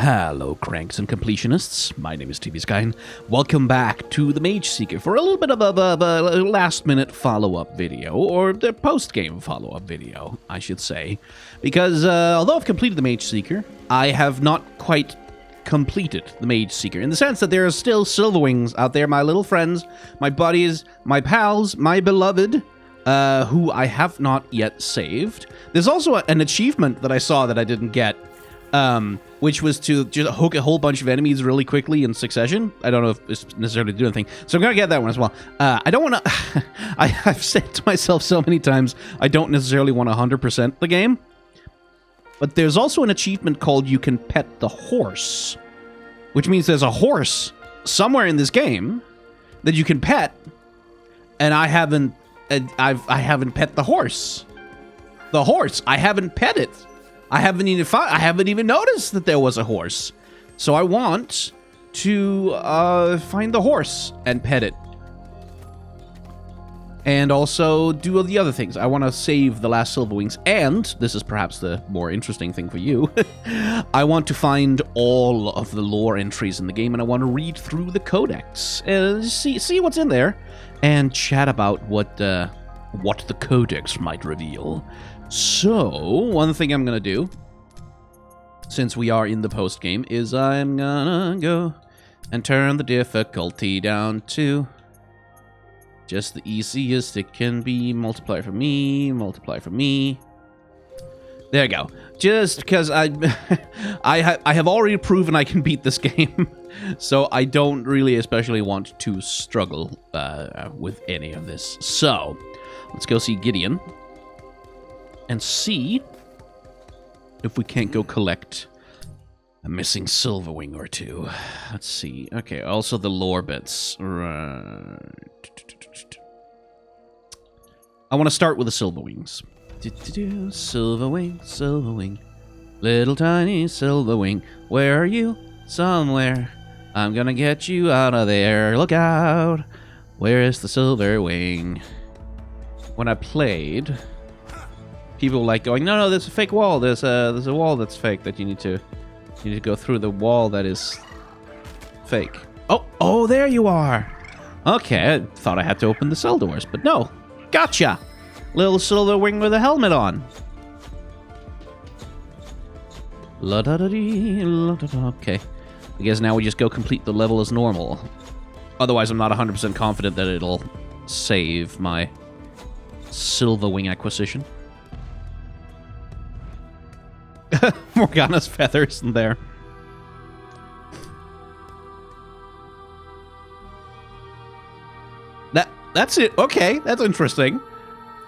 Hello, cranks and completionists. My name is TV Sky. Welcome back to the Mageseeker for a little bit of a last-minute follow-up video, or the post-game follow-up video, I should say. Because although I've completed the Mageseeker, I have not quite completed the Mageseeker, in the sense that there are still Silverwings out there, my little friends, my buddies, my pals, my beloved, who I have not yet saved. There's also an achievement that I saw that I didn't get, which was to just hook a whole bunch of enemies really quickly in succession. I don't know if it's necessarily to do anything, so I'm gonna get that one as well. I don't want to... I've said to myself so many times, I don't necessarily want to 100% the game. But there's also an achievement called You Can Pet the Horse, which means there's a horse somewhere in this game that you can pet, and I haven't pet the horse. The horse, I haven't pet it. I haven't even noticed that there was a horse. So I want to find the horse and pet it. And also do the other things. I want to save the last Silverwings, and this is perhaps the more interesting thing for you. I want to find all of the lore entries in the game, and I want to read through the Codex and see what's in there, and chat about what the Codex might reveal. So, one thing I'm gonna do, since we are in the post-game, is I'm gonna go and turn the difficulty down to just the easiest it can be. Multiply for me, multiply for me. There you go. Just because I have already proven I can beat this game, so I don't really especially want to struggle with any of this. So, let's go see Gideon and see if we can't go collect a missing Silverwing or two. Let's see. Okay, also the lore bits. Right. I want to start with the Silverwings. Silverwing, Silverwing, little tiny Silverwing, where are you? Somewhere. I'm gonna get you out of there. Look out. Where is the Silverwing? When I played, people were like going, no, there's a fake wall. There's a wall that's fake that you need to go through the wall that is fake. Oh, there you are. Okay, I thought I had to open the cell doors, but no. Gotcha. Little Silverwing with a helmet on. La-da-da-dee, la-da-da. Okay. I guess now we just go complete the level as normal. Otherwise, I'm not 100% confident that it'll save my Silverwing acquisition. Morgana's feathers in there. That's it. Okay, that's interesting.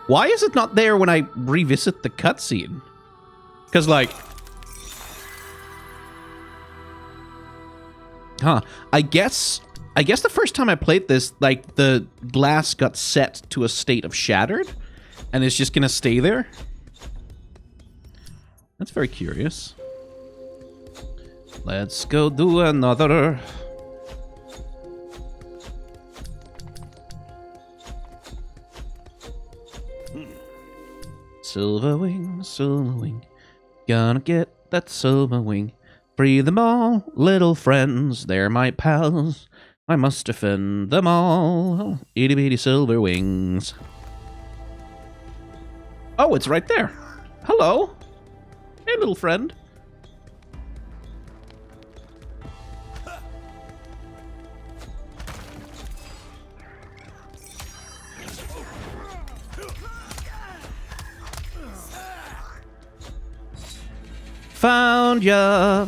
Why is it not there when I revisit the cutscene? Because, like... Huh. I guess the first time I played this, like, the glass got set to a state of shattered, and it's just gonna stay there. That's very curious. Let's go do another. Silverwing, Silverwing, gonna get that Silverwing. Free them all, little friends, they're my pals. I must defend them all. Itty bitty Silverwings. Oh, it's right there. Hello. Hey, little friend. Found ya.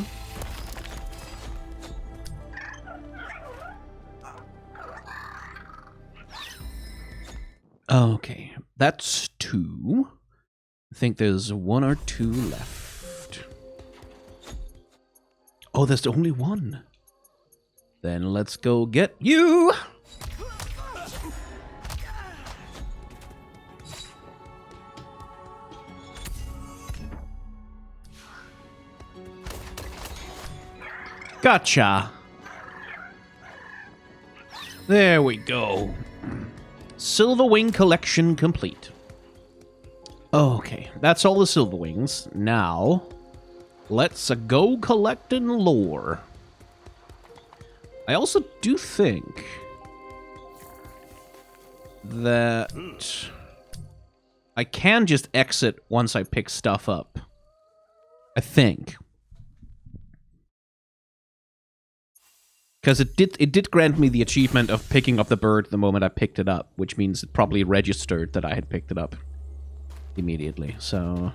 Okay, that's 2. I think there's 1 or 2 left. Oh, there's only 1. Then let's go get you. Gotcha. There we go. Silverwing collection complete. Okay, that's all the Silverwings. Now, Let's go collecting lore. I also do think that I can just exit once I pick stuff up. I think. Because it did grant me the achievement of picking up the bird the moment I picked it up, which means it probably registered that I had picked it up immediately, so...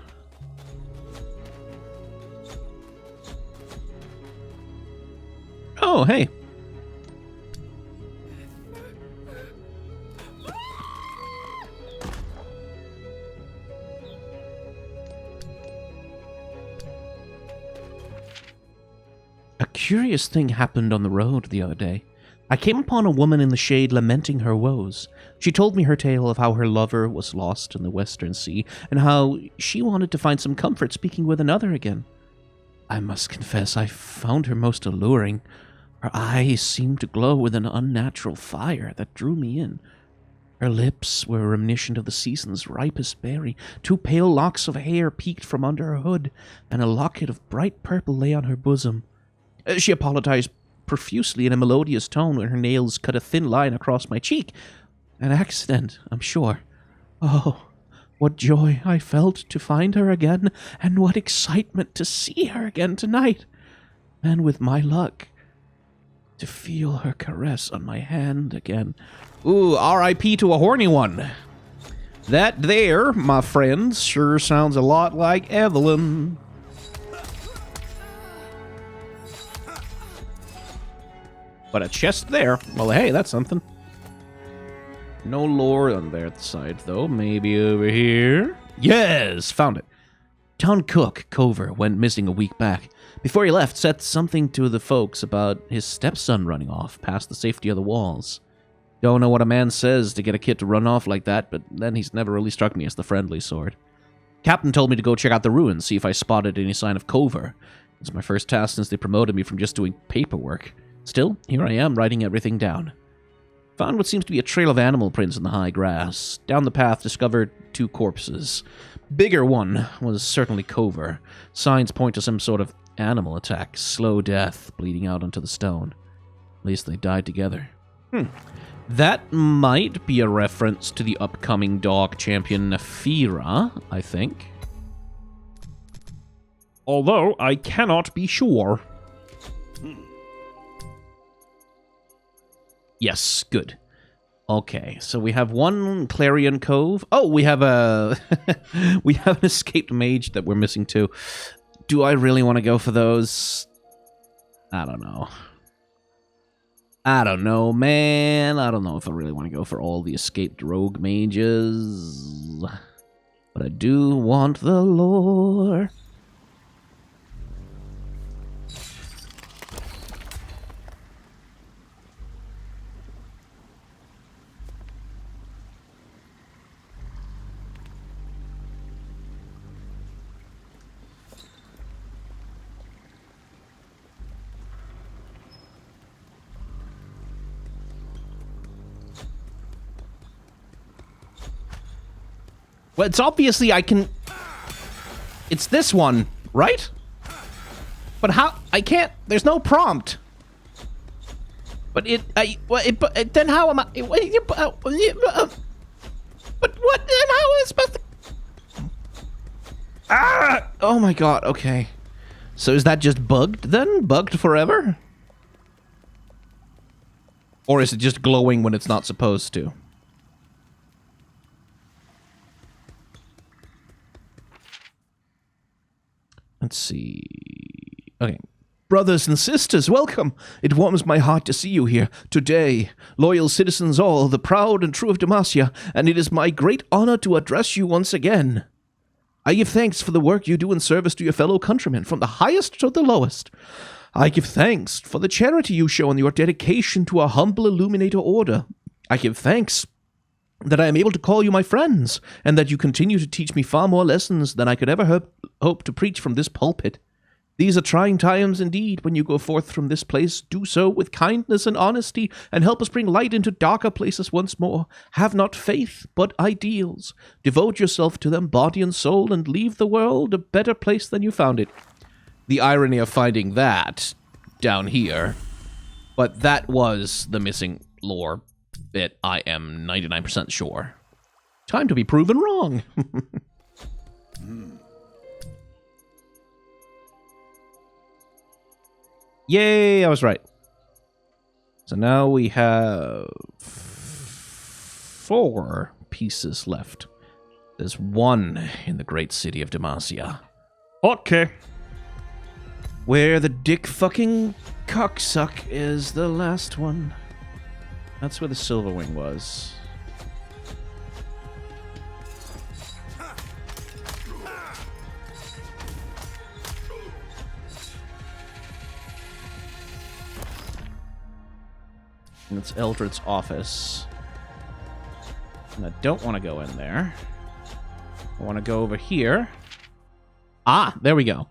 Oh, hey. A curious thing happened on the road the other day. I came upon a woman in the shade lamenting her woes. She told me her tale of how her lover was lost in the Western Sea, and how she wanted to find some comfort speaking with another again. I must confess I found her most alluring. Her eyes seemed to glow with an unnatural fire that drew me in. Her lips were reminiscent of the season's ripest berry. 2 pale locks of hair peeked from under her hood, and a locket of bright purple lay on her bosom. She apologized profusely in a melodious tone when her nails cut a thin line across my cheek. An accident, I'm sure. Oh, what joy I felt to find her again, and what excitement to see her again tonight. And with my luck, to feel her caress on my hand again. Ooh, R.I.P. to a horny one. That there, my friends, sure sounds a lot like Evelyn. But a chest there. Well, hey, that's something. No lore on that side, though. Maybe over here? Yes! Found it. Town cook, Cover, went missing a week back. Before he left, said something to the folks about his stepson running off past the safety of the walls. Don't know what a man says to get a kid to run off like that, but then he's never really struck me as the friendly sort. Captain told me to go check out the ruins, see if I spotted any sign of Cover. It's my first task since they promoted me from just doing paperwork. Still, here I am, writing everything down. Found what seems to be a trail of animal prints in the high grass. Down the path, discovered 2 corpses. Bigger one was certainly Cover. Signs point to some sort of animal attack. Slow death, bleeding out onto the stone. At least they died together. That might be a reference to the upcoming dog champion Nafira, I think. Although, I cannot be sure. Yes, good. Okay, so we have 1 Clarion Cove. Oh, we have a... we have an escaped mage that we're missing too. Do I really want to go for those? I don't know. I don't know, man. I don't know if I really want to go for all the escaped rogue mages. But I do want the lore. Well, it's obviously I can... It's this one, right? But how... I can't... There's no prompt. But it... but then how am I... But what... Then how am I supposed to... Ah! Oh my god, okay. So is that just bugged then? Bugged forever? Or is it just glowing when it's not supposed to? Let's see. Okay. Brothers and sisters, welcome. It warms my heart to see you here today. Loyal citizens all, the proud and true of Demacia, and it is my great honor to address you once again. I give thanks for the work you do in service to your fellow countrymen, from the highest to the lowest. I give thanks for the charity you show and your dedication to our humble Illuminator order. I give thanks that I am able to call you my friends, and that you continue to teach me far more lessons than I could ever hope to preach from this pulpit. These are trying times indeed. When you go forth from this place, do so with kindness and honesty, and help us bring light into darker places once more. Have not faith, but ideals. Devote yourself to them, body and soul, and leave the world a better place than you found it. the irony of finding that down here. But that was the missing lore bit, I am 99% sure. Time to be proven wrong. Yay, I was right. So now we have 4 pieces left. There's 1 in the great city of Demacia. Okay. Where the dick fucking cocksuck is the last one. That's where the Silverwing was. And it's Eldred's office. And I don't want to go in there. I want to go over here. Ah, there we go.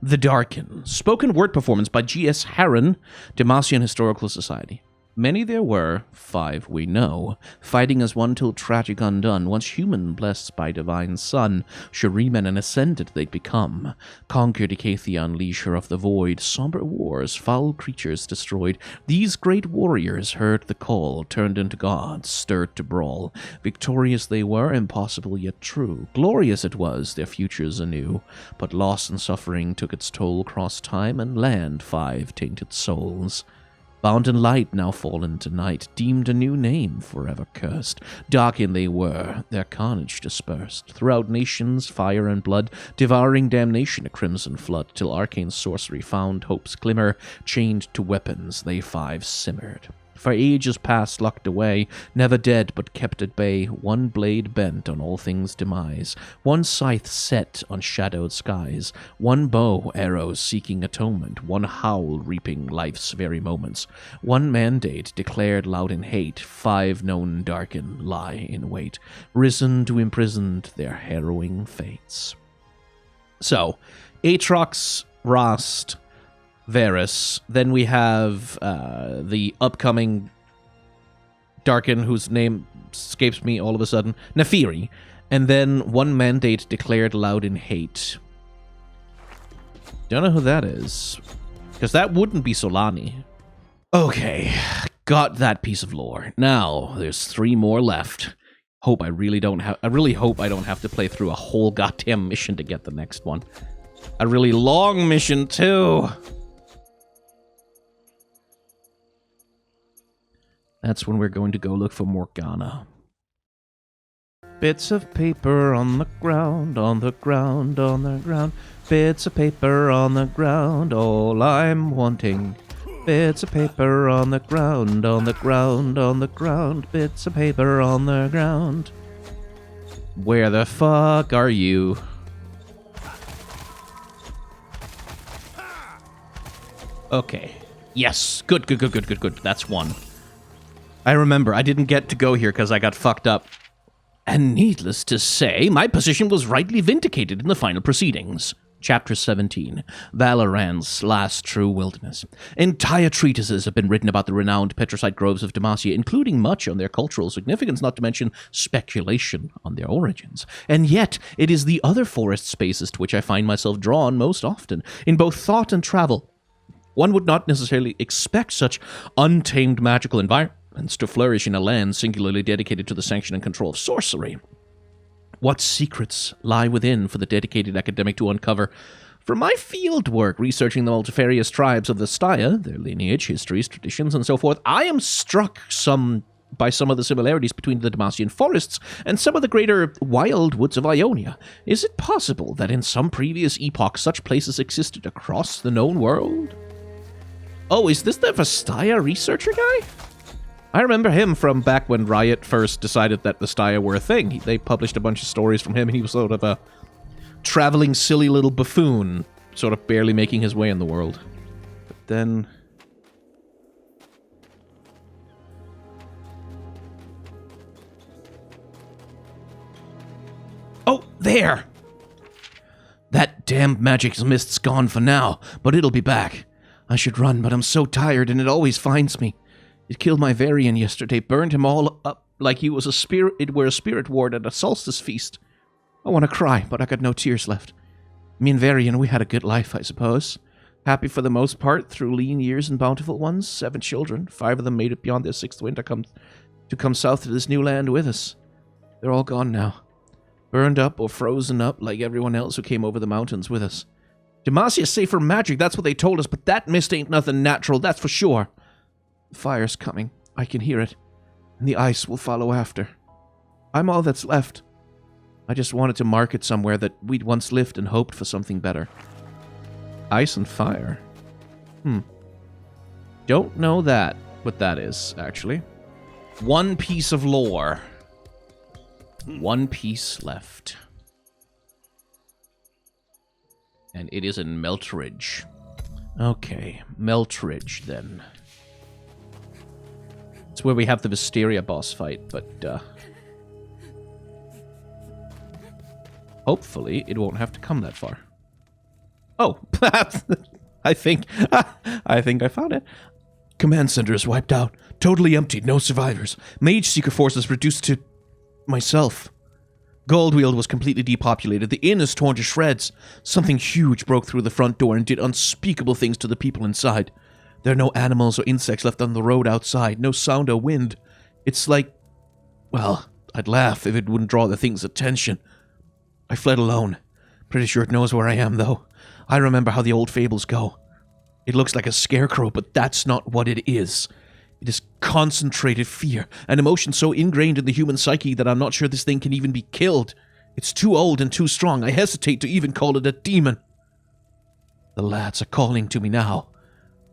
The Darken. Spoken word performance by G.S. Harron, Demacian Historical Society. Many there were, 5 we know, fighting as one till tragic undone, once human blessed by divine sun, Shuriman and ascended they'd become, conquered Ikatheon, leisure of the void, somber wars, foul creatures destroyed. These great warriors heard the call, turned into gods, stirred to brawl. Victorious they were, impossible yet true. Glorious it was, their futures anew, but loss and suffering took its toll, crossed time and land, 5 tainted souls. Bound in light, now fallen to night, deemed a new name, forever cursed. Darkened they were, their carnage dispersed. Throughout nations, fire and blood, devouring damnation, a crimson flood, till arcane sorcery found hope's glimmer. Chained to weapons, they 5 simmered. For ages past locked away, never dead but kept at bay, one blade bent on all things' demise, one scythe set on shadowed skies, one bow arrows seeking atonement, one howl reaping life's very moments, one mandate declared loud in hate, 5 known darken lie in wait, risen to imprison their harrowing fates. So, Aatrox, Rost, Varus. Then we have the upcoming Darken, whose name escapes me all of a sudden, Nefiri. And then one mandate declared loud in hate. Don't know who that is, because that wouldn't be Solani. Okay, got that piece of lore. Now there's 3 more left. I really hope I don't have to play through a whole goddamn mission to get the next one. A really long mission too. That's when we're going to go look for Morgana. Bits of paper on the ground, on the ground, on the ground. Bits of paper on the ground, all I'm wanting. Bits of paper on the ground, on the ground, on the ground. Bits of paper on the ground. Where the fuck are you? Okay. Yes. Good. That's 1. I remember, I didn't get to go here because I got fucked up. And needless to say, my position was rightly vindicated in the final proceedings. Chapter 17, Valoran's Last True Wilderness. Entire treatises have been written about the renowned petricite groves of Demacia, including much on their cultural significance, not to mention speculation on their origins. And yet, it is the other forest spaces to which I find myself drawn most often, in both thought and travel. One would not necessarily expect such untamed magical environments to flourish in a land singularly dedicated to the sanction and control of sorcery. What secrets lie within for the dedicated academic to uncover? From my field work researching the multifarious tribes of the Staya, their lineage, histories, traditions, and so forth, I am struck by some of the similarities between the Demacian forests and some of the greater wild woods of Ionia. Is it possible that in some previous epoch such places existed across the known world? Oh, is this the Vastaya researcher guy? I remember him from back when Riot first decided that the Staya were a thing. They published a bunch of stories from him, and he was sort of a traveling silly little buffoon, sort of barely making his way in the world. But then... Oh, there! That damned magic mist's gone for now, but it'll be back. I should run, but I'm so tired, and it always finds me. It killed my Varian yesterday, burned him all up like he was a spirit ward at a solstice feast. I want to cry, but I got no tears left. Me and Varian, we had a good life, I suppose. Happy for the most part, through lean years and bountiful ones. 7 children. 5 of them made it beyond their 6th winter to come south to this new land with us. They're all gone now. Burned up or frozen up like everyone else who came over the mountains with us. Demacia's safe from magic, that's what they told us, but that mist ain't nothing natural, that's for sure. The fire's coming. I can hear it. And the ice will follow after. I'm all that's left. I just wanted to mark it somewhere that we'd once lived and hoped for something better. Ice and fire. Don't know what that is, actually. One piece of lore. One piece left. And it is in Meltridge. Okay, Meltridge, then. It's where we have the Visteria boss fight, but, hopefully, it won't have to come that far. Oh, I think I found it. Command center is wiped out. Totally emptied, no survivors. Mageseeker forces reduced to myself. Goldweald was completely depopulated. The inn is torn to shreds. Something huge broke through the front door and did unspeakable things to the people inside. There are no animals or insects left on the road outside. No sound or wind. It's like... well, I'd laugh if it wouldn't draw the thing's attention. I fled alone. Pretty sure it knows where I am, though. I remember how the old fables go. It looks like a scarecrow, but that's not what it is. It is concentrated fear, an emotion so ingrained in the human psyche that I'm not sure this thing can even be killed. It's too old and too strong. I hesitate to even call it a demon. The lads are calling to me now.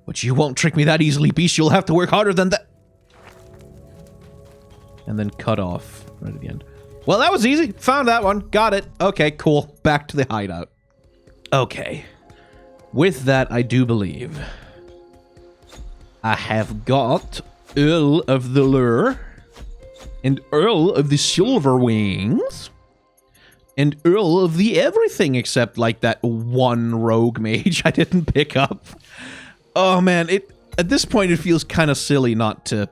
But you won't trick me that easily, beast. You'll have to work harder than that. And then cut off right at the end. Well, that was easy. Found that one. Got it. Okay, cool. Back to the hideout. Okay. With that, I do believe I have got Earl of the Lure and Earl of the Silver Wings and Earl of the Everything, except like that one rogue mage I didn't pick up. Oh man, at this point it feels kind of silly not to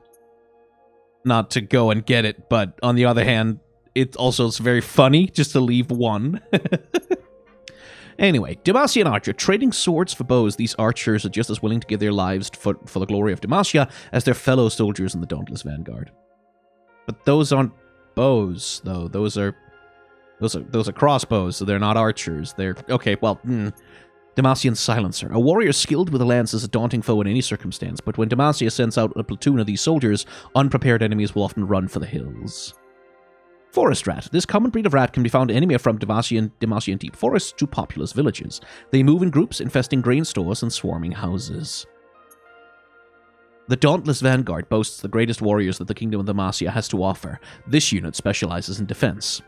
go and get it, but on the other hand, it also is very funny just to leave one. Anyway, Demacia and Archer, trading swords for bows. These archers are just as willing to give their lives for the glory of Demacia as their fellow soldiers in the Dauntless Vanguard. But those aren't bows, though. Those are crossbows, so they're not archers. They're... okay, well, Demacian Silencer. A warrior skilled with a lance is a daunting foe in any circumstance, but when Demacia sends out a platoon of these soldiers, unprepared enemies will often run for the hills. Forest rat. This common breed of rat can be found anywhere from Demacian deep forests to populous villages. They move in groups, infesting grain stores and swarming houses. The Dauntless Vanguard boasts the greatest warriors that the Kingdom of Demacia has to offer. This unit specializes in defense.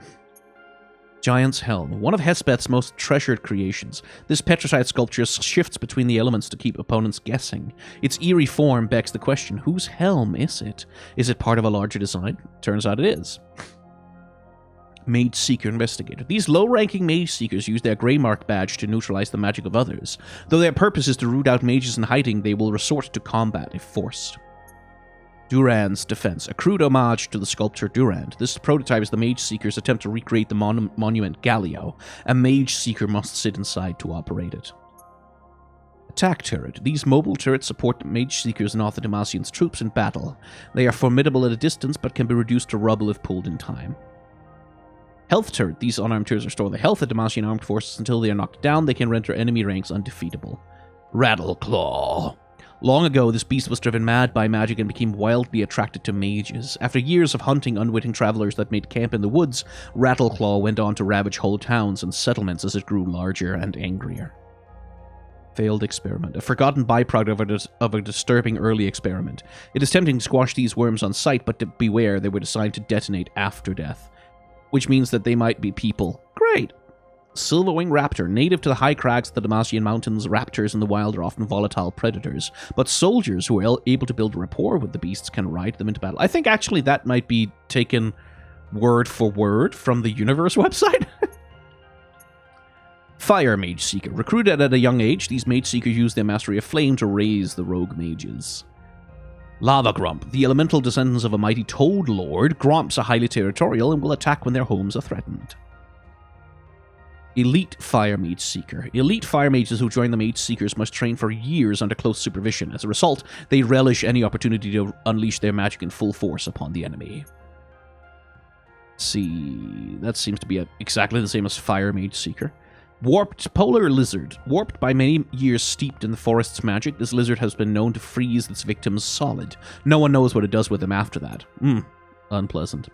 Giant's Helm, one of Hespeth's most treasured creations. This petrified sculpture shifts between the elements to keep opponents guessing. Its eerie form begs the question, whose helm is it? Is it part of a larger design? Turns out it is. Mageseeker Investigator. These low-ranking Mageseekers use their Grey Mark badge to neutralize the magic of others. Though their purpose is to root out mages in hiding, they will resort to combat if forced. Durand's Defense, a crude homage to the sculptor Durand. This prototype is the Mageseeker's attempt to recreate the monument Gallio. A Mageseeker must sit inside to operate it. Attack Turret. These mobile turrets support Mageseekers and Arthur Demacian's troops in battle. They are formidable at a distance, but can be reduced to rubble if pulled in time. Health Turret. These unarmed turrets restore the health of Demacian armed forces until they are knocked down. They can render enemy ranks undefeatable. Rattleclaw. Long ago, this beast was driven mad by magic and became wildly attracted to mages. After years of hunting unwitting travelers that made camp in the woods, Rattleclaw went on to ravage whole towns and settlements as it grew larger and angrier. Failed experiment. A forgotten byproduct of a disturbing early experiment. It is tempting to squash these worms on sight, but to beware, they were designed to detonate after death. Which means that they might be people. Great! Silverwing Raptor. Native to the high crags of the Demacian Mountains, raptors in the wild are often volatile predators, but soldiers who are able to build rapport with the beasts can ride them into battle. I think actually that might be taken word for word from the Universe website. Fire Mageseeker. Recruited at a young age, these Mageseekers use their mastery of flame to raise the rogue mages. Lava Grump. The elemental descendants of a mighty Toad Lord, Grumps are highly territorial and will attack when their homes are threatened. Elite Fire Mage Seeker. Elite Fire Mages who join the Mage Seekers must train for years under close supervision. As a result, they relish any opportunity to unleash their magic in full force upon the enemy. See, that seems to be exactly the same as Fire Mage Seeker. Warped Polar Lizard. Warped by many years steeped in the forest's magic, this lizard has been known to freeze its victims solid. No one knows what it does with them after that. Unpleasant.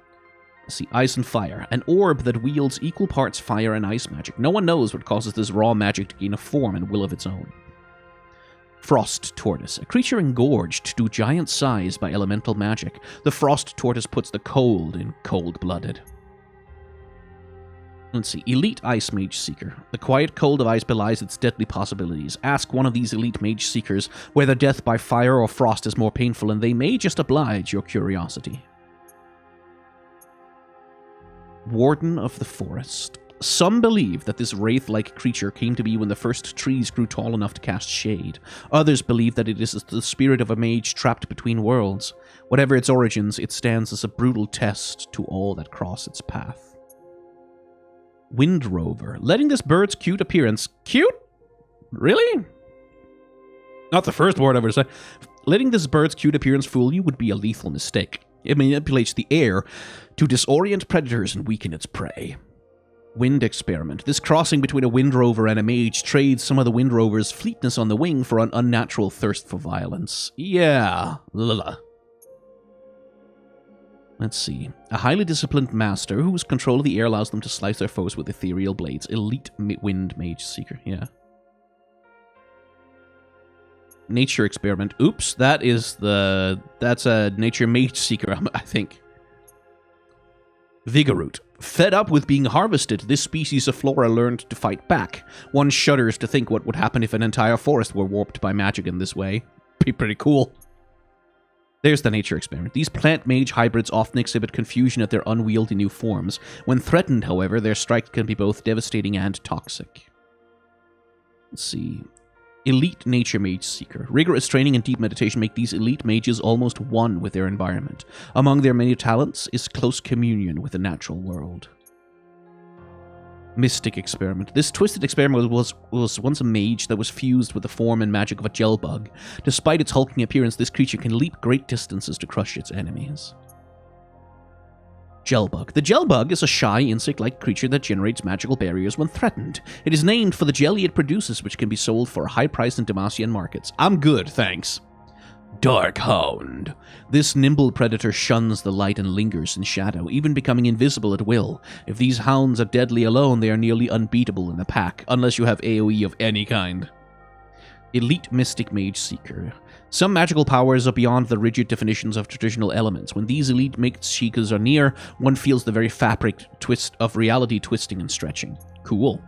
Let's see, Ice and Fire. An orb that wields equal parts fire and ice magic. No one knows what causes this raw magic to gain a form and will of its own. Frost Tortoise. A creature engorged to giant size by elemental magic. The Frost Tortoise puts the cold in cold-blooded. Let's see. Elite Ice Mage Seeker. The quiet cold of ice belies its deadly possibilities. Ask one of these elite Mage Seekers whether death by fire or frost is more painful, and they may just oblige your curiosity. Warden of the Forest. Some believe that this wraith-like creature came to be when the first trees grew tall enough to cast shade. Others believe that it is the spirit of a mage trapped between worlds. Whatever its origins, it stands as a brutal test to all that cross its path. Wind Rover. Letting this bird's cute appearance... Cute? Really? Not the first word I ever said. Letting this bird's cute appearance fool you would be a lethal mistake. It manipulates the air to disorient predators and weaken its prey. Wind Experiment. This crossing between a Wind Rover and a mage trades some of the Wind Rover's fleetness on the wing for an unnatural thirst for violence. Yeah. Let's see. A highly disciplined master whose control of the air allows them to slice their foes with ethereal blades. Elite Wind Mage Seeker. Yeah. Nature Experiment. Oops, that's a Nature Mage Seeker, I think. Vigoroot. Fed up with being harvested, this species of flora learned to fight back. One shudders to think what would happen if an entire forest were warped by magic in this way. Be pretty cool. There's the Nature Experiment. These plant-mage hybrids often exhibit confusion at their unwieldy new forms. When threatened, however, their strike can be both devastating and toxic. Let's see. Elite Nature Mage Seeker. Rigorous training and deep meditation make these elite mages almost one with their environment. Among their many talents is close communion with the natural world. Mystic Experiment. This twisted experiment was once a mage that was fused with the form and magic of a gel bug. Despite its hulking appearance, this creature can leap great distances to crush its enemies. Gelbug. The gelbug is a shy, insect-like creature that generates magical barriers when threatened. It is named for the jelly it produces, which can be sold for a high price in Demacian markets. I'm good, thanks. Dark Hound. This nimble predator shuns the light and lingers in shadow, even becoming invisible at will. If these hounds are deadly alone, they are nearly unbeatable in the pack, unless you have AoE of any kind. Elite Mystic Mage Seeker. Some magical powers are beyond the rigid definitions of traditional elements. When these elite Mage Seekers are near, one feels the very fabric of reality twisting and stretching. Cool.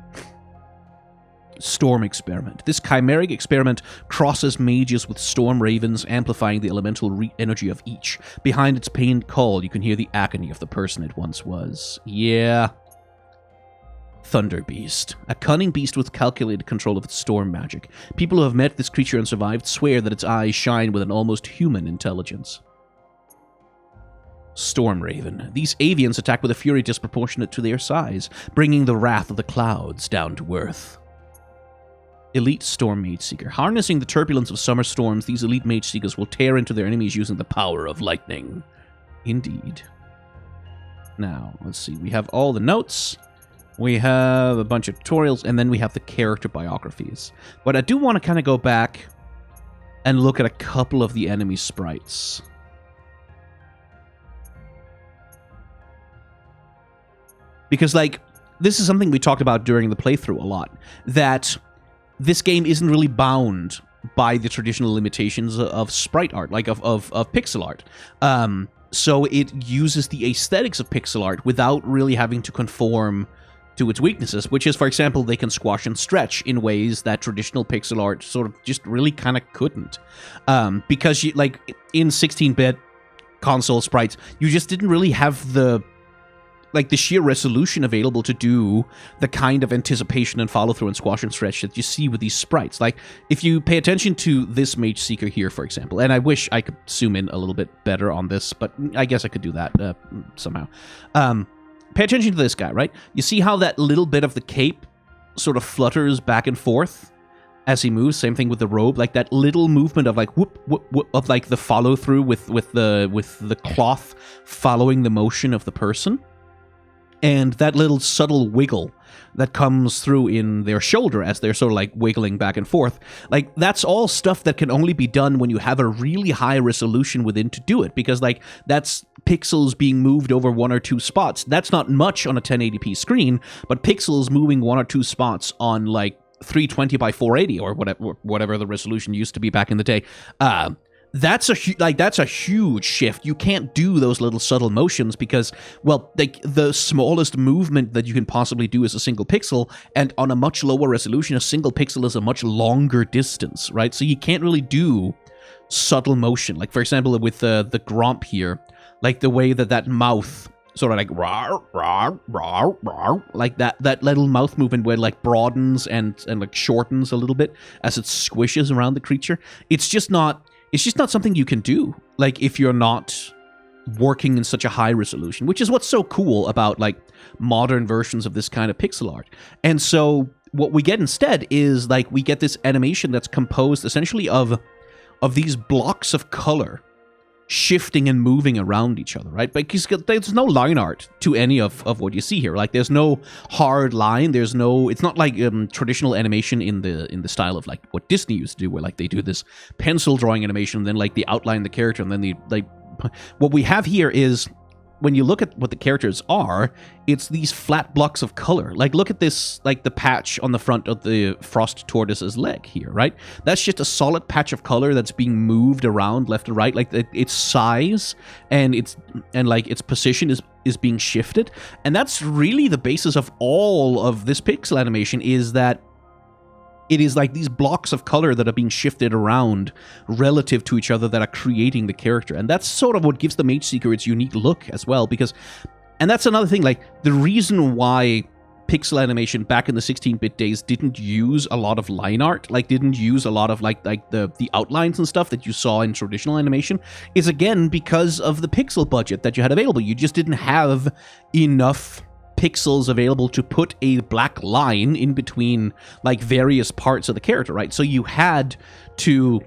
Storm Experiment. This chimeric experiment crosses mages with storm ravens, amplifying the elemental energy of each. Behind its pained call, you can hear the agony of the person it once was. Yeah. Thunder Beast. A cunning beast with calculated control of its storm magic. People who have met this creature and survived swear that its eyes shine with an almost human intelligence. Storm Raven. These avians attack with a fury disproportionate to their size, bringing the wrath of the clouds down to earth. Elite Storm Mage Seeker. Harnessing the turbulence of summer storms, these elite Mage Seekers will tear into their enemies using the power of lightning. Indeed. Now, let's see. We have all the notes. We have a bunch of tutorials, and then we have the character biographies. But I do want to kind of go back and look at a couple of the enemy sprites. Because, like, this is something we talked about during the playthrough a lot, that this game isn't really bound by the traditional limitations of sprite art, like of pixel art. So it uses the aesthetics of pixel art without really having to conform to its weaknesses, which is, for example, they can squash and stretch in ways that traditional pixel art sort of just really kind of couldn't. Because, like, in 16-bit console sprites, you just didn't really have the sheer resolution available to do the kind of anticipation and follow-through and squash and stretch that you see with these sprites. Like, if you pay attention to this Mage Seeker here, for example, and I wish I could zoom in a little bit better on this, but I guess I could do that somehow. Pay attention to this guy, right? You see how that little bit of the cape sort of flutters back and forth as he moves. Same thing with the robe, like that little movement of like whoop whoop whoop of like the follow through with the cloth following the motion of the person, and that little subtle wiggle that comes through in their shoulder as they're sort of like wiggling back and forth. Like that's all stuff that can only be done when you have a really high resolution within to do it, because like that's pixels being moved over one or two spots. That's not much on a 1080p screen, but pixels moving one or two spots on like 320 by 480 or whatever the resolution used to be back in the day. That's a huge shift. You can't do those little subtle motions because, well, like the smallest movement that you can possibly do is a single pixel, and on a much lower resolution, a single pixel is a much longer distance, right? So you can't really do subtle motion. Like for example, with the Gromp here, like the way that mouth sort of like rawr, rawr, rawr, rawr, like that little mouth movement where it like broadens and like shortens a little bit as it squishes around the creature. It's just not something you can do, like if you're not working in such a high resolution, which is what's so cool about like modern versions of this kind of pixel art. And so what we get instead is like we get this animation that's composed essentially of these blocks of color shifting and moving around each other, right? Because there's no line art to any of what you see here. Like there's no hard line. It's not like traditional animation in the style of like what Disney used to do, where like they do this pencil drawing animation, and then like they outline the character, and then they like. What we have here is, when you look at what the characters are, it's these flat blocks of color. Like, look at this, like the patch on the front of the frost tortoise's leg here, right? That's just a solid patch of color that's being moved around left and right. Like its size and its position is being shifted. And that's really the basis of all of this pixel animation, is that it is like these blocks of color that are being shifted around relative to each other that are creating the character. And that's sort of what gives the Mageseeker its unique look as well, because, and that's another thing, like the reason why pixel animation back in the 16-bit days didn't use a lot of line art, like didn't use a lot of like the outlines and stuff that you saw in traditional animation, is again because of the pixel budget that you had available. You just didn't have enough pixels available to put a black line in between like various parts of the character, right? So you had to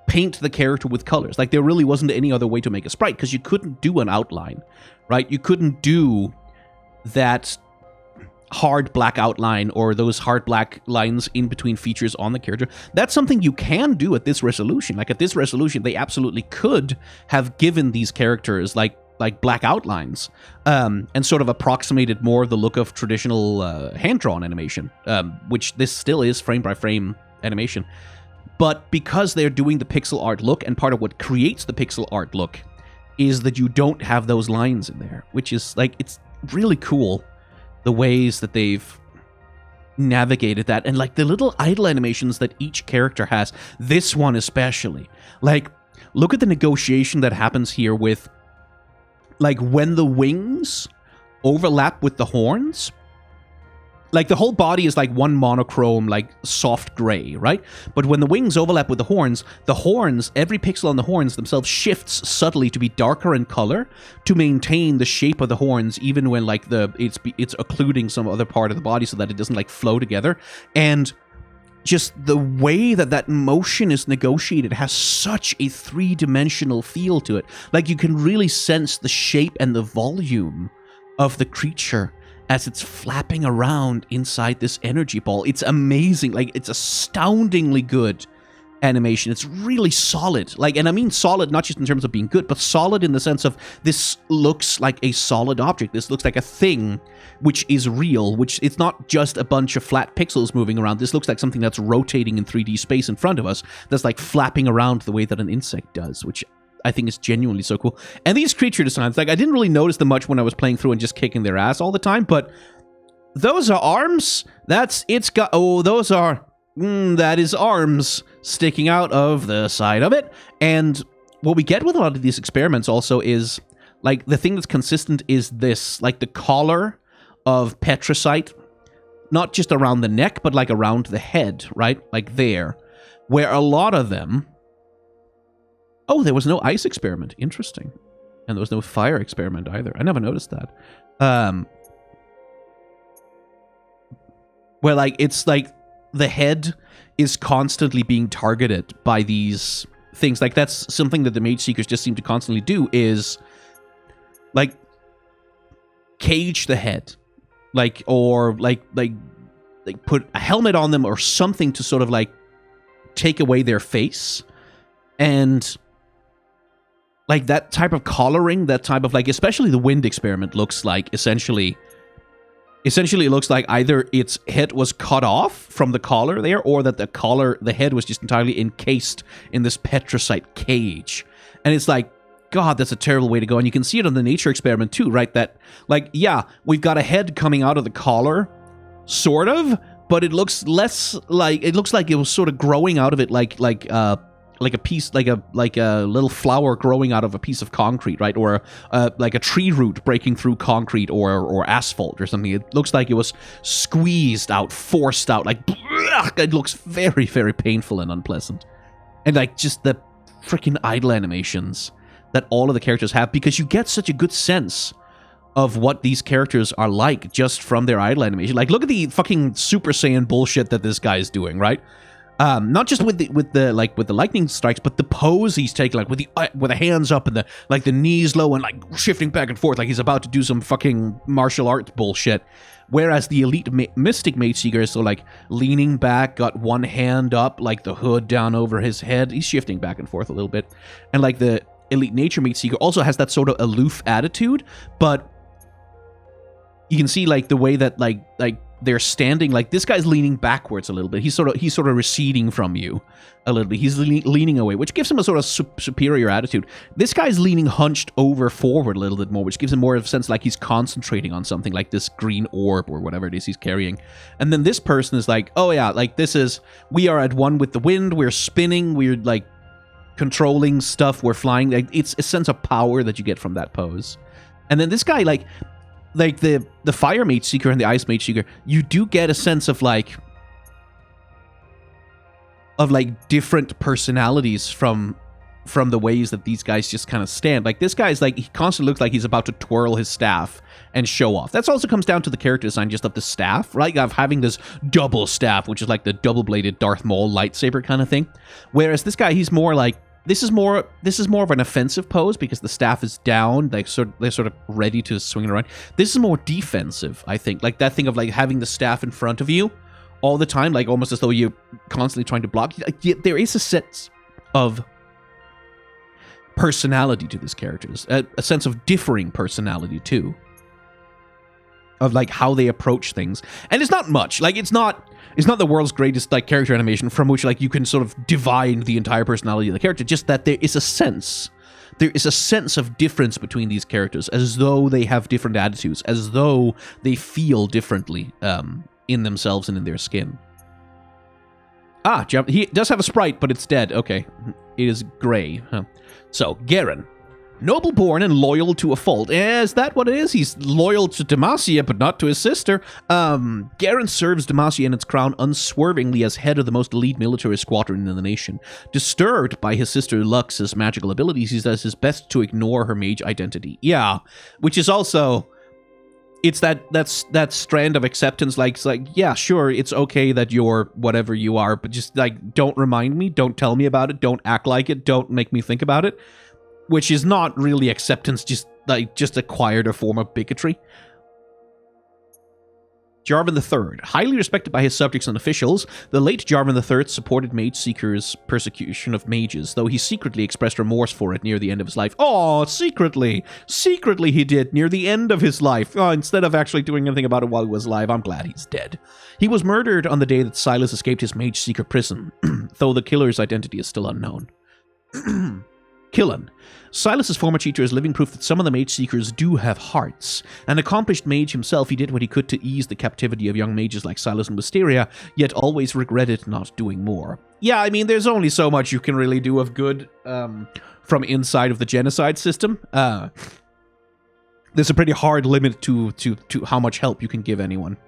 paint the character with colors. Like there really wasn't any other way to make a sprite, because you couldn't do an outline, right? You couldn't do that hard black outline or those hard black lines in between features on the character. That's something you can do at this resolution. Like at this resolution, they absolutely could have given these characters like black outlines, and sort of approximated more the look of traditional hand-drawn animation, which this still is frame-by-frame animation. But because they're doing the pixel art look, and part of what creates the pixel art look is that you don't have those lines in there, which is like, it's really cool the ways that they've navigated that, and like the little idle animations that each character has. This one especially, like, look at the negotiation that happens here with, like, when the wings overlap with the horns. Like, the whole body is like one monochrome, like soft gray, right? But when the wings overlap with the horns, every pixel on the horns themselves shifts subtly to be darker in color to maintain the shape of the horns, even when like it's occluding some other part of the body so that it doesn't like flow together. And just the way that motion is negotiated has such a three-dimensional feel to it. Like, you can really sense the shape and the volume of the creature as it's flapping around inside this energy ball. It's amazing. Like, it's astoundingly good animation. It's really solid. Like, and I mean solid not just in terms of being good, but solid in the sense of this looks like a solid object. This looks like a thing which is real, which it's not just a bunch of flat pixels moving around. This looks like something that's rotating in 3D space in front of us, that's like flapping around the way that an insect does, which I think is genuinely so cool. And these creature designs, like, I didn't really notice them much when I was playing through and just kicking their ass all the time, but those are arms. That is arms sticking out of the side of it. And what we get with a lot of these experiments also is, like, the thing that's consistent is this, like, the collar of petricite, not just around the neck, but like around the head, right? Like there, where a lot of them... Oh, there was no ice experiment. Interesting. And there was no fire experiment either. I never noticed that. where like it's like the head is constantly being targeted by these things. Like that's something that the Mage Seekers just seem to constantly do, is like cage the head, like, or like put a helmet on them or something to sort of like take away their face. And like that type of collaring, that type of like, especially the wind experiment looks like essentially it looks like either its head was cut off from the collar there, or that the head was just entirely encased in this petricite cage. And it's like, God, that's a terrible way to go. And you can see it on the nature experiment too, right? That, like, yeah, we've got a head coming out of the collar, sort of, but it looks less like, it looks like it was sort of growing out of it like a piece, like a little flower growing out of a piece of concrete, right? Or like a tree root breaking through concrete or asphalt or something. It looks like it was squeezed out, forced out, like, it looks very, very painful and unpleasant. And like just the freaking idle animations that all of the characters have, because you get such a good sense of what these characters are like just from their idle animation. Like, look at the fucking Super Saiyan bullshit that this guy is doing, right? Not just with the lightning strikes, but the pose he's taking, like with the hands up and the knees low and like shifting back and forth, like he's about to do some fucking martial arts bullshit. Whereas the elite mystic Mage Seeker is so like leaning back, got one hand up, like the hood down over his head. He's shifting back and forth a little bit, and like the elite nature Mage Seeker also has that sort of aloof attitude, but you can see like the way that like they're standing, like this guy's leaning backwards a little bit. He's sort of receding from you a little bit. He's leaning away, which gives him a sort of superior attitude. This guy's leaning hunched over forward a little bit more, which gives him more of a sense like he's concentrating on something, like this green orb or whatever it is he's carrying. And then this person is like, oh yeah, like we are at one with the wind. We're spinning. We're like controlling stuff. We're flying. Like, it's a sense of power that you get from that pose. And then this guy, like the Fire Mage Seeker and the Ice Mage Seeker, you do get a sense of like different personalities from the ways that these guys just kind of stand. Like this guy's like, he constantly looks like he's about to twirl his staff and show off. That also comes down to the character design just of the staff, right? Of having this double staff, which is like the double-bladed Darth Maul lightsaber kind of thing. Whereas this guy, he's more like, This is more of an offensive pose because the staff is down. They're sort of ready to swing it around. This is more defensive, I think. Like that thing of like having the staff in front of you all the time, like almost as though you're constantly trying to block. There is a sense of personality to these characters, a sense of differing personality too, of like how they approach things. And it's not much. Like it's not the world's greatest like character animation from which like you can sort of divine the entire personality of the character, just that there is a sense of difference between these characters, as though they have different attitudes, as though they feel differently in themselves and in their skin. He does have a sprite, but it's dead. Okay. It is gray. Huh. So, Garen. Noble born and loyal to a fault. Is that what it is? He's loyal to Demacia, but not to his sister. Garen serves Demacia and its crown unswervingly as head of the most elite military squadron in the nation. Disturbed by his sister Lux's magical abilities, he does his best to ignore her mage identity. Yeah, which is also... It's that strand of acceptance, like, it's like, yeah, sure, it's okay that you're whatever you are, but just, like, don't remind me, don't tell me about it, don't act like it, don't make me think about it. Which is not really acceptance, just acquired a form of bigotry. Jarvan III. Highly respected by his subjects and officials, the late Jarvan III supported Mageseeker's persecution of mages, though he secretly expressed remorse for it near the end of his life. Oh, secretly! Secretly he did, near the end of his life. Oh, instead of actually doing anything about it while he was alive. I'm glad he's dead. He was murdered on the day that Silas escaped his Mageseeker prison, though the killer's identity is still unknown. Killen. Silas's former cheater is living proof that some of the Mage Seekers do have hearts. An accomplished mage himself, he did what he could to ease the captivity of young mages like Silas and Wisteria, yet always regretted not doing more. Yeah, I mean, there's only so much you can really do of good from inside of the genocide system. There's a pretty hard limit to how much help you can give anyone.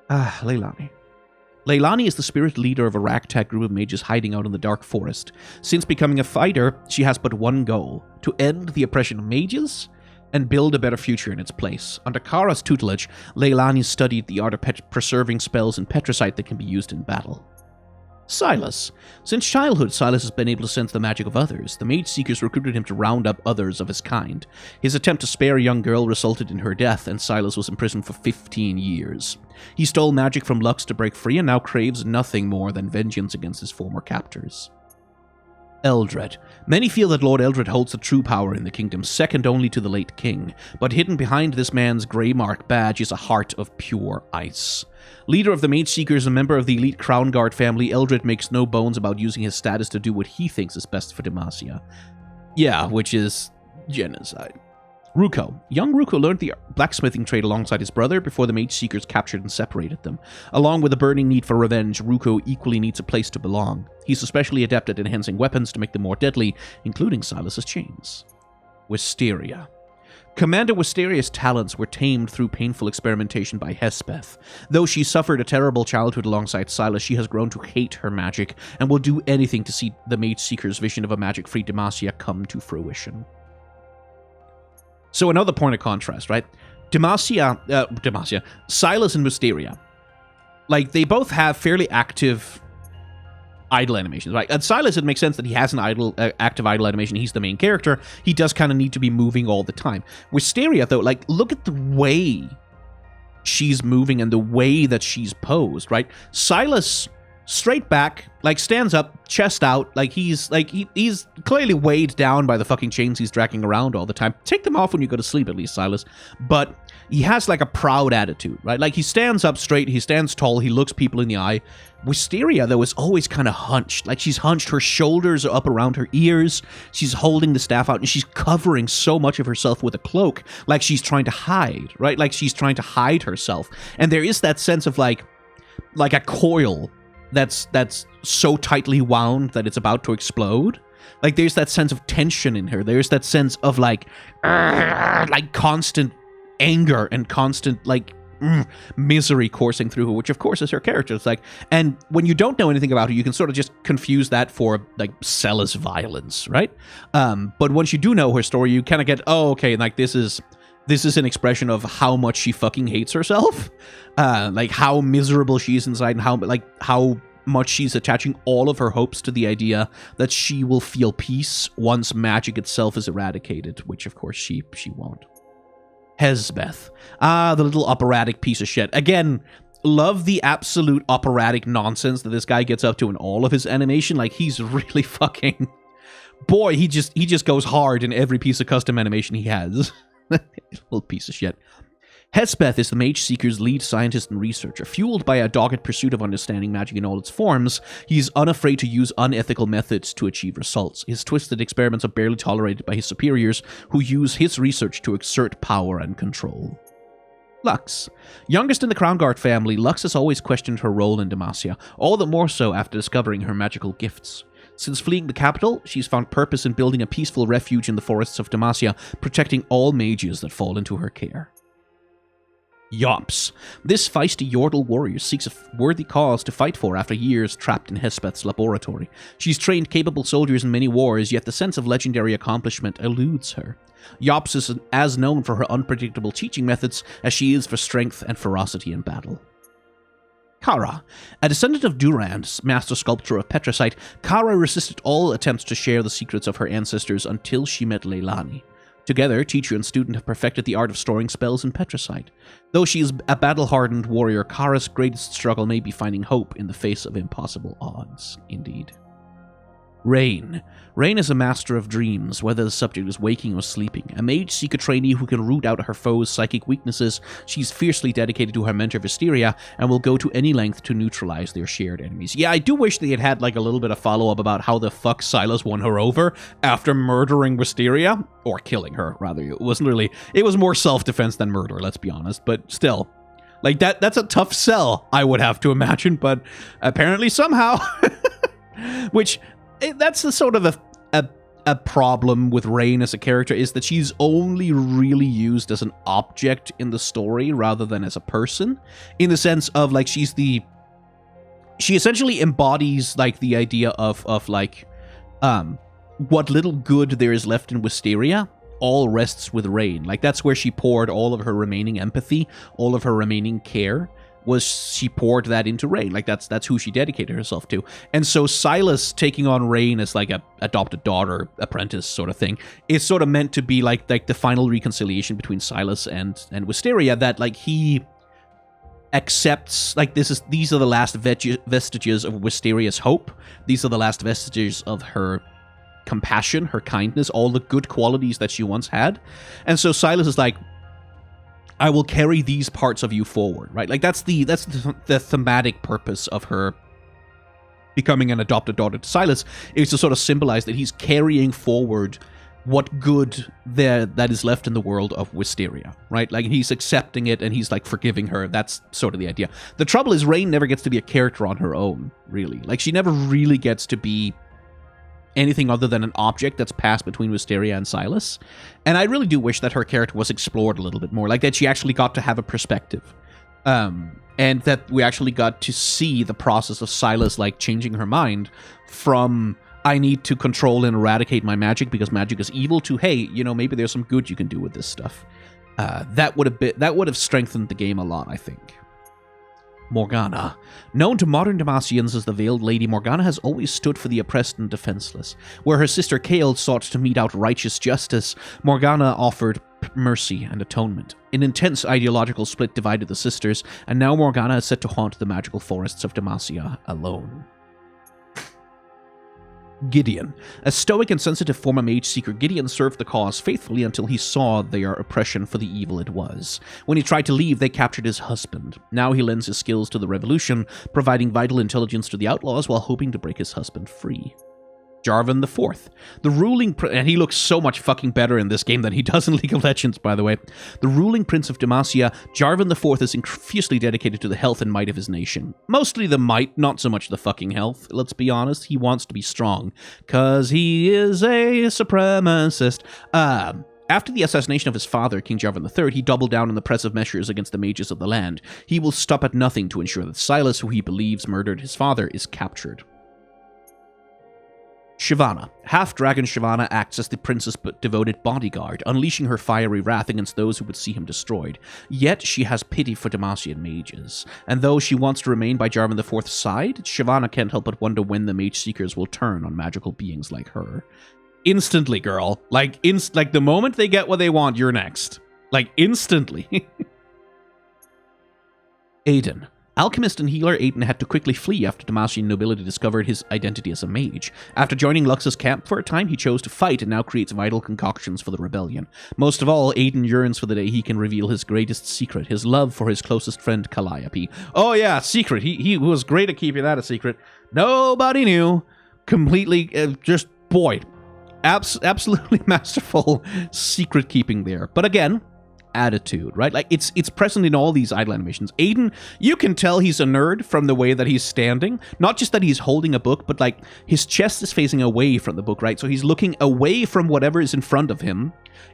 Leilani. Leilani is the spirit leader of a ragtag group of mages hiding out in the dark forest. Since becoming a fighter, she has but one goal: to end the oppression of mages and build a better future in its place. Under Kara's tutelage, Leilani studied the art of preserving spells in Petricite that can be used in battle. Silas. Since childhood, Silas has been able to sense the magic of others. The Mage Seekers recruited him to round up others of his kind. His attempt to spare a young girl resulted in her death, and Silas was imprisoned for 15 years. He stole magic from Lux to break free and now craves nothing more than vengeance against his former captors. Eldred. Many feel that Lord Eldred holds the true power in the kingdom, second only to the late king, but hidden behind this man's grey mark badge is a heart of pure ice. Leader of the Mage Seekers and member of the elite Crown Guard family, Eldred makes no bones about using his status to do what he thinks is best for Demacia. Yeah, which is genocide. Ruko. Young Ruko learned the blacksmithing trade alongside his brother before the Mage Seekers captured and separated them. Along with a burning need for revenge, Ruko equally needs a place to belong. He's especially adept at enhancing weapons to make them more deadly, including Silas's chains. Wisteria. Commander Wisteria's talents were tamed through painful experimentation by Hespeth. Though she suffered a terrible childhood alongside Silas, she has grown to hate her magic and will do anything to see the Mage Seeker's vision of a magic-free Demacia come to fruition. So another point of contrast, right? Silas and Wisteria. Like, they both have fairly active idle animations, right? And Silas, it makes sense that he has an active idle animation. He's the main character. He does kind of need to be moving all the time. Wisteria, though, like, look at the way she's moving and the way that she's posed, right? Silas, straight back, like, stands up, chest out, like he's clearly weighed down by the fucking chains he's dragging around all the time. Take them off when you go to sleep, at least, Silas. But he has, like, a proud attitude, right? Like, he stands up straight, he stands tall, he looks people in the eye. Wisteria, though, is always kind of hunched. Like, she's hunched, her shoulders are up around her ears, she's holding the staff out, and she's covering so much of herself with a cloak, like she's trying to hide, right? Like, she's trying to hide herself. And there is that sense of, like a coil that's so tightly wound that it's about to explode. Like, there's that sense of tension in her. There's that sense of, like constant anger and constant, misery coursing through her, which of course is her character. It's like, and when you don't know anything about her, you can sort of just confuse that for, like, zealous violence, right? But once you do know her story, you kind of get, oh, okay, like, this is an expression of how much she fucking hates herself, like how miserable she is inside, and how much she's attaching all of her hopes to the idea that she will feel peace once magic itself is eradicated, which of course she won't. Hespeth. The little operatic piece of shit. Again, love the absolute operatic nonsense that this guy gets up to in all of his animation. Like, he's really fucking... Boy, he just goes hard in every piece of custom animation he has. Little piece of shit. Hespeth is the Mage Seeker's lead scientist and researcher. Fueled by a dogged pursuit of understanding magic in all its forms, he's unafraid to use unethical methods to achieve results. His twisted experiments are barely tolerated by his superiors, who use his research to exert power and control. Lux. Youngest in the Crown Guard family, Lux has always questioned her role in Demacia, all the more so after discovering her magical gifts. Since fleeing the capital, she's found purpose in building a peaceful refuge in the forests of Demacia, protecting all mages that fall into her care. Yops. This feisty Yordle warrior seeks a worthy cause to fight for after years trapped in Hespeth's laboratory. She's trained capable soldiers in many wars, yet the sense of legendary accomplishment eludes her. Yops is as known for her unpredictable teaching methods as she is for strength and ferocity in battle. Kara. A descendant of Durand, master sculptor of Petricite, Kara resisted all attempts to share the secrets of her ancestors until she met Leilani. Together, teacher and student have perfected the art of storing spells in Petricite. Though she is a battle-hardened warrior, Kara's greatest struggle may be finding hope in the face of impossible odds. Indeed. Rain. Rain is a master of dreams, whether the subject is waking or sleeping. A Mage Seeker trainee who can root out her foe's psychic weaknesses, she's fiercely dedicated to her mentor Wisteria, and will go to any length to neutralize their shared enemies. Yeah, I do wish they had like a little bit of follow-up about how the fuck Silas won her over after murdering Wisteria, or killing her, rather. It was more self-defense than murder, let's be honest, but still. Like, that's a tough sell, I would have to imagine, but apparently somehow. Which... that's the sort of a problem with Rain as a character, is that she's only really used as an object in the story rather than as a person, in the sense of, like, she essentially embodies, like, the idea of like what little good there is left in Wisteria, all rests with Rain. Like, that's where she poured all of her remaining empathy, all of her remaining care, was she poured that into Rain. Like, that's who she dedicated herself to. And so Silas taking on Rain as like a adopted daughter, apprentice sort of thing, is sort of meant to be like the final reconciliation between Silas and Wisteria, that like he accepts, like, these are the last vestiges of Wisteria's hope. These are the last vestiges of her compassion, her kindness, all the good qualities that she once had. And so Silas is like, I will carry these parts of you forward, right? Like, that's the thematic purpose of her becoming an adopted daughter to Silas, is to sort of symbolize that he's carrying forward what good that is left in the world of Wisteria, right? Like, he's accepting it and he's like forgiving her. That's sort of the idea. The trouble is Rain never gets to be a character on her own, really. Like, she never really gets to be anything other than an object that's passed between Wisteria and Silas. And I really do wish that her character was explored a little bit more, like that she actually got to have a perspective. And that we actually got to see the process of Silas, like, changing her mind from, I need to control and eradicate my magic because magic is evil, to, hey, you know, maybe there's some good you can do with this stuff. That would have strengthened the game a lot, I think. Morgana. Known to modern Demacians as the Veiled Lady, Morgana has always stood for the oppressed and defenseless. Where her sister Kael sought to mete out righteous justice, Morgana offered mercy and atonement. An intense ideological split divided the sisters, and now Morgana is set to haunt the magical forests of Demacia alone. Gideon. A stoic and sensitive former Mageseeker, Gideon served the cause faithfully until he saw their oppression for the evil it was. When he tried to leave, they captured his husband. Now he lends his skills to the revolution, providing vital intelligence to the outlaws while hoping to break his husband free. Jarvan IV. The ruling... and he looks so much fucking better in this game than he does in League of Legends, by the way. The ruling prince of Demacia, Jarvan IV is fiercely dedicated to the health and might of his nation. Mostly the might, not so much the fucking health. Let's be honest, he wants to be strong. 'Cause he is a supremacist. After the assassination of his father, King Jarvan III, he doubled down on the pressive measures against the mages of the land. He will stop at nothing to ensure that Silas, who he believes murdered his father, is captured. Shyvana. Half-dragon Shyvana acts as the prince's devoted bodyguard, unleashing her fiery wrath against those who would see him destroyed. Yet she has pity for Demacian mages, and though she wants to remain by Jarvan IV's side, Shyvana can't help but wonder when the Mageseekers will turn on magical beings like her. Instantly, girl. Like the moment they get what they want, you're next. Like, instantly. Aiden. Alchemist and healer Aiden had to quickly flee after Demacian nobility discovered his identity as a mage. After joining Lux's camp for a time, he chose to fight and now creates vital concoctions for the rebellion. Most of all, Aiden yearns for the day he can reveal his greatest secret, his love for his closest friend Calliope. Oh yeah, secret. He was great at keeping that a secret. Nobody knew. Completely, just, boy, absolutely masterful secret keeping there. But again, attitude, right? Like, it's present in all these idle animations. Aiden, you can tell he's a nerd from the way that he's standing. Not just that he's holding a book, but like his chest is facing away from the book, right? So he's looking away from whatever is in front of him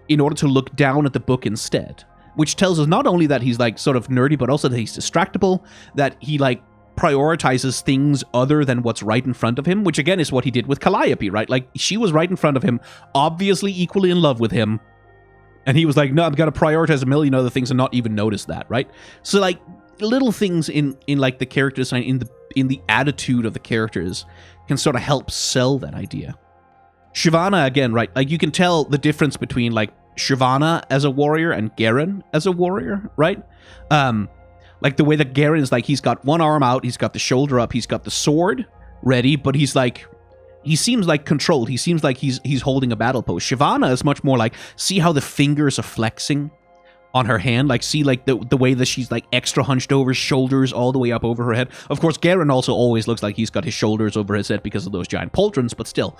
in order to look down at the book instead. Which tells us not only that he's like sort of nerdy, but also that he's distractible, that he like prioritizes things other than what's right in front of him, which again is what he did with Calliope, right? Like, she was right in front of him, obviously equally in love with him, and he was like, no, I'm going to prioritize a million other things and not even notice that, right? So, like, little things in like, the character design, in the attitude of the characters can sort of help sell that idea. Shyvana, again, right? Like, you can tell the difference between, like, Shyvana as a warrior and Garen as a warrior, right? Like, the way that Garen is, like, he's got one arm out, he's got the shoulder up, he's got the sword ready, but he's, like... he seems like controlled. He seems like he's holding a battle pose. Shyvana is much more like, see how the fingers are flexing on her hand? Like, see like the way that she's like extra hunched over, shoulders all the way up over her head. Of course, Garen also always looks like he's got his shoulders over his head because of those giant pauldrons, but still.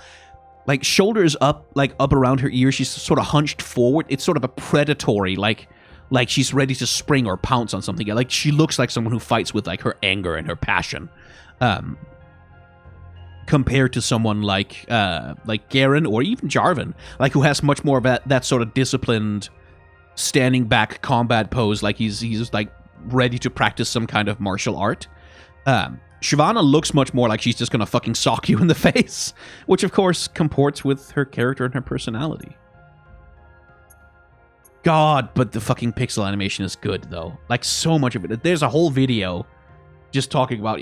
Like, shoulders up, like up around her ears, she's sort of hunched forward. It's sort of a predatory, like she's ready to spring or pounce on something. Like, she looks like someone who fights with like her anger and her passion. Compared to someone like Garen or even Jarvan, like, who has much more of that sort of disciplined, standing back combat pose, like he's like ready to practice some kind of martial art. Shyvana looks much more like she's just gonna fucking sock you in the face, which of course comports with her character and her personality. God, but the fucking pixel animation is good, though. Like, so much of it. There's a whole video just talking about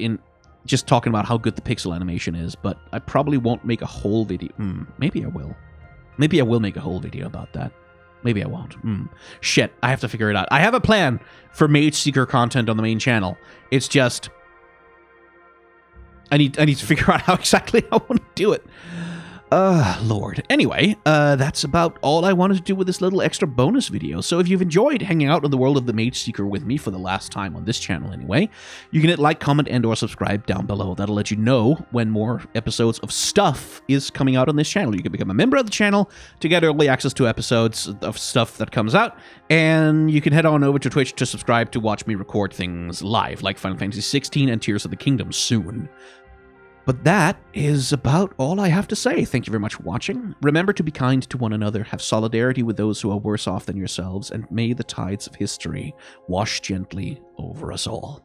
how good the pixel animation is, but I probably won't make a whole video. Maybe I will. Maybe I will make a whole video about that. Maybe I won't. Shit, I have to figure it out. I have a plan for Mageseeker content on the main channel. It's just... I need to figure out how exactly I want to do it. Lord. Anyway, that's about all I wanted to do with this little extra bonus video. So if you've enjoyed hanging out in the world of the Mageseeker with me for the last time on this channel anyway, you can hit like, comment, and or subscribe down below. That'll let you know when more episodes of stuff is coming out on this channel. You can become a member of the channel to get early access to episodes of stuff that comes out, and you can head on over to Twitch to subscribe to watch me record things live, like Final Fantasy 16 and Tears of the Kingdom soon. But that is about all I have to say. Thank you very much for watching. Remember to be kind to one another, have solidarity with those who are worse off than yourselves, and may the tides of history wash gently over us all.